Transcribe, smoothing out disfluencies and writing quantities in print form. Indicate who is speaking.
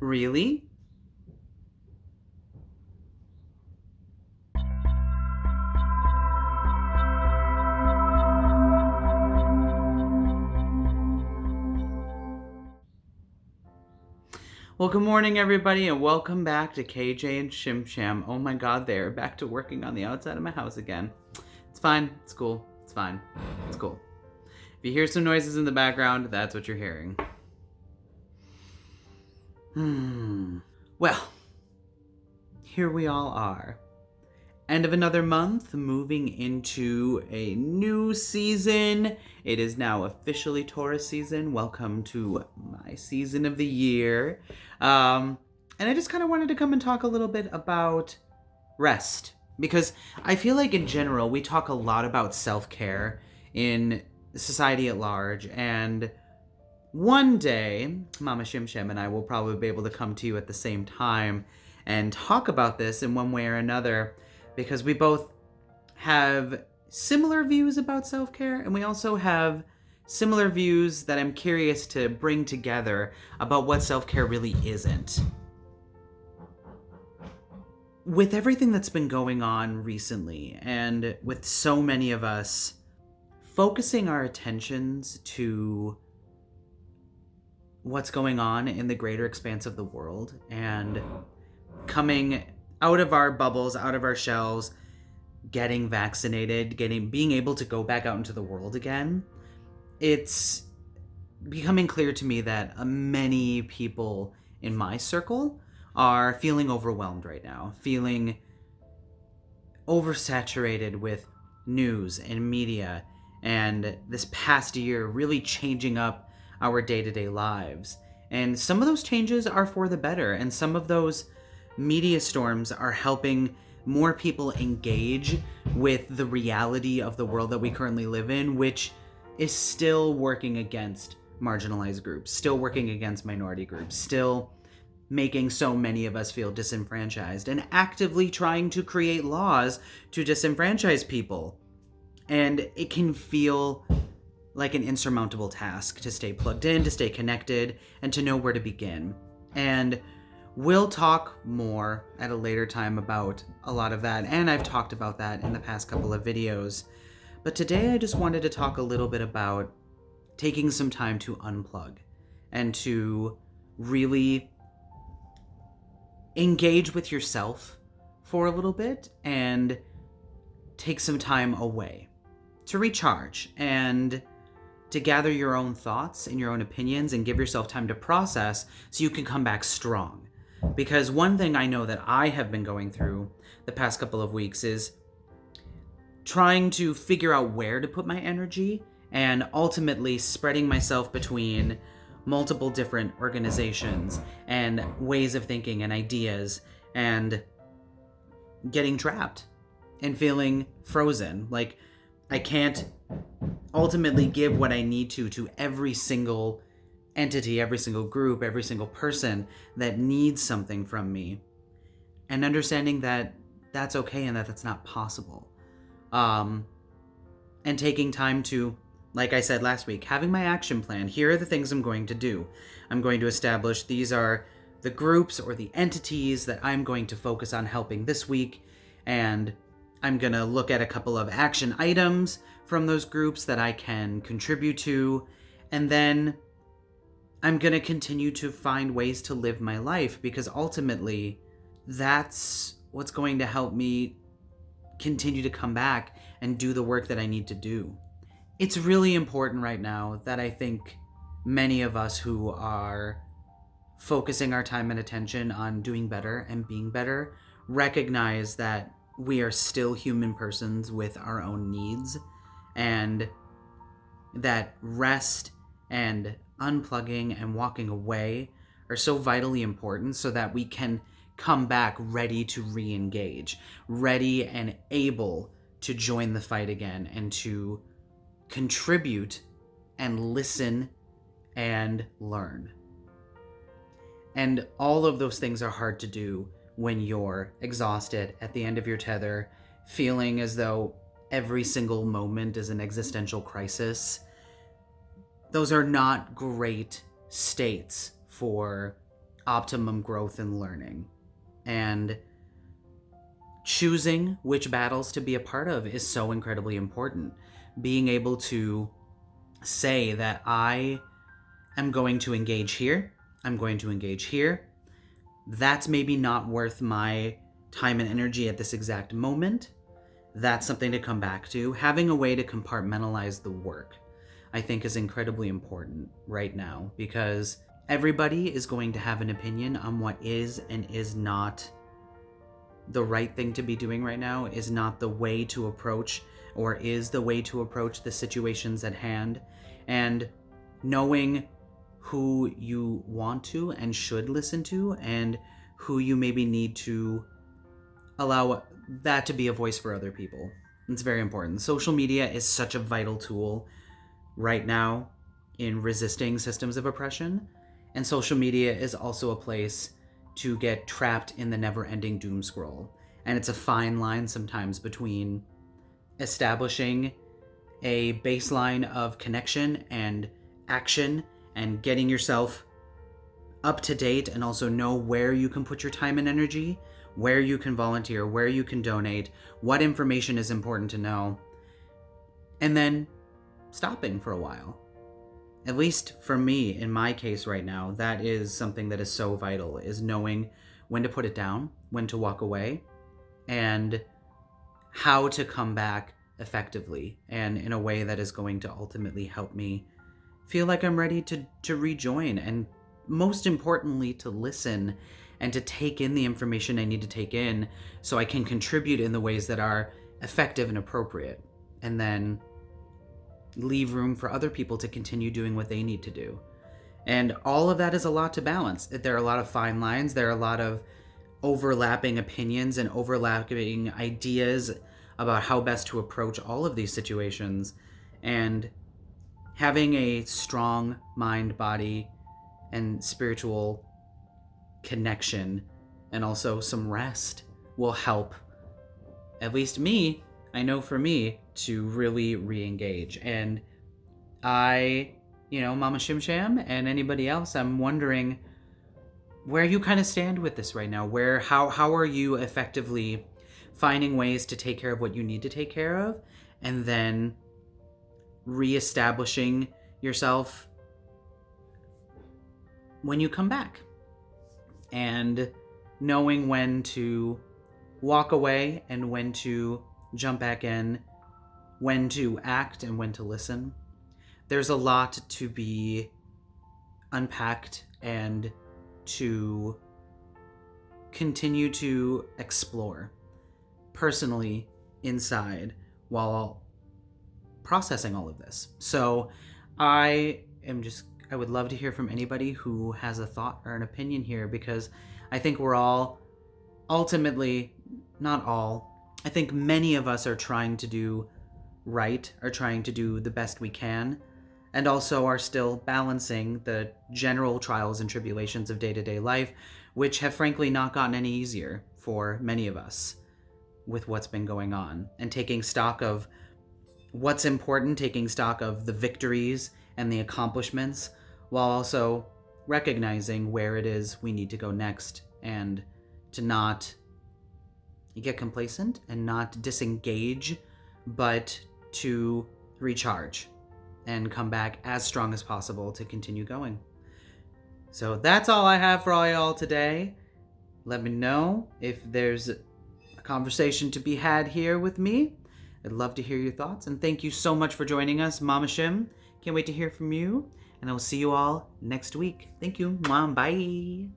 Speaker 1: Really? Well, good morning, everybody, and welcome back to Jay and Shim Sham. Oh my god, they're back to working on the outside of my house again. It's fine. It's cool. It's fine. It's cool. If you hear some noises in the background, that's what you're hearing. Well, here we all are. End of another month, moving into a new season. It is now officially Taurus season. Welcome to my season of the year. And I just kind of wanted to come and talk a little bit about rest. Because I feel like in general, we talk a lot about self-care in society at large. And one day, Mama Shim Sham and I will probably be able to come to you at the same time and talk about this in one way or another, because we both have similar views about self-care, and we also have similar views that I'm curious to bring together about what self-care really isn't. With everything that's been going on recently, and with so many of us focusing our attentions to what's going on in the greater expanse of the world, and coming out of our bubbles, out of our shells, getting vaccinated, being able to go back out into the world again, it's becoming clear to me that many people in my circle are feeling overwhelmed right now, feeling oversaturated with news and media, and this past year really changing up our day-to-day lives. And some of those changes are for the better, and some of those media storms are helping more people engage with the reality of the world that we currently live in, which is still working against marginalized groups, still working against minority groups, still making so many of us feel disenfranchised, and actively trying to create laws to disenfranchise people. And it can feel like an insurmountable task to stay plugged in, to stay connected, and to know where to begin. And we'll talk more at a later time about a lot of that, and I've talked about that in the past couple of videos. But today I just wanted to talk a little bit about taking some time to unplug and to really engage with yourself for a little bit and take some time away to recharge and to gather your own thoughts and your own opinions and give yourself time to process so you can come back strong. Because one thing I know that I have been going through the past couple of weeks is trying to figure out where to put my energy, and ultimately spreading myself between multiple different organizations and ways of thinking and ideas, and getting trapped and feeling frozen. Like I can't ultimately give what I need to every single entity, every single group, every single person that needs something from me, and understanding that that's okay and that that's not possible. And taking time to, like I said last week, having my action plan. Here are the things I'm going to do. I'm going to establish these are the groups or the entities that I'm going to focus on helping this week, and I'm going to look at a couple of action items from those groups that I can contribute to, and then I'm going to continue to find ways to live my life, because ultimately that's what's going to help me continue to come back and do the work that I need to do. It's really important right now that I think many of us who are focusing our time and attention on doing better and being better recognize that we are still human persons with our own needs, and that rest and unplugging and walking away are so vitally important so that we can come back ready to re-engage, ready and able to join the fight again and to contribute and listen and learn. And all of those things are hard to do when you're exhausted at the end of your tether, feeling as though every single moment is an existential crisis. Those are not great states for optimum growth and learning. And choosing which battles to be a part of is so incredibly important. Being able to say that I am going to engage here, I'm going to engage here, that's maybe not worth my time and energy at this exact moment. That's something to come back to. Having a way to compartmentalize the work, I think, is incredibly important right now, because everybody is going to have an opinion on what is and is not the right thing to be doing right now, is not the way to approach, or is the way to approach the situations at hand. And knowing who you want to and should listen to, and who you maybe need to allow that to be a voice for other people. It's very important. Social media is such a vital tool right now in resisting systems of oppression. And social media is also a place to get trapped in the never-ending doom scroll. And it's a fine line sometimes between establishing a baseline of connection and action and getting yourself up to date, and also know where you can put your time and energy, where you can volunteer, where you can donate, what information is important to know, and then stopping for a while. At least for me, in my case right now, that is something that is so vital, is knowing when to put it down, when to walk away, and how to come back effectively and in a way that is going to ultimately help me feel like I'm ready to rejoin, and most importantly, to listen and to take in the information I need to take in so I can contribute in the ways that are effective and appropriate, and then leave room for other people to continue doing what they need to do. And all of that is a lot to balance. There are a lot of fine lines. There are a lot of overlapping opinions and overlapping ideas about how best to approach all of these situations. And having a strong mind, body, and spiritual connection, and also some rest, will help, at least me, I know for me, to really re-engage. And I, Mama Shim Sham and anybody else, I'm wondering where you kind of stand with this right now. How are you effectively finding ways to take care of what you need to take care of, and then reestablishing yourself when you come back, and knowing when to walk away and when to jump back in, when to act and when to listen. There's a lot to be unpacked and to continue to explore personally inside while processing all of this. So I would love to hear from anybody who has a thought or an opinion here, because I think we're all ultimately, not all, I think many of us are trying to do right, are trying to do the best we can, and also are still balancing the general trials and tribulations of day-to-day life, which have frankly not gotten any easier for many of us with what's been going on, and taking stock of what's important, taking stock of the victories and the accomplishments, while also recognizing where it is we need to go next, and to not get complacent and not disengage, but to recharge and come back as strong as possible to continue going. So that's all I have for all y'all today. Let me know if there's a conversation to be had here with me. I'd love to hear your thoughts, and thank you so much for joining us, Mama Shim. Can't wait to hear from you, and I will see you all next week. Thank you. Mom, bye.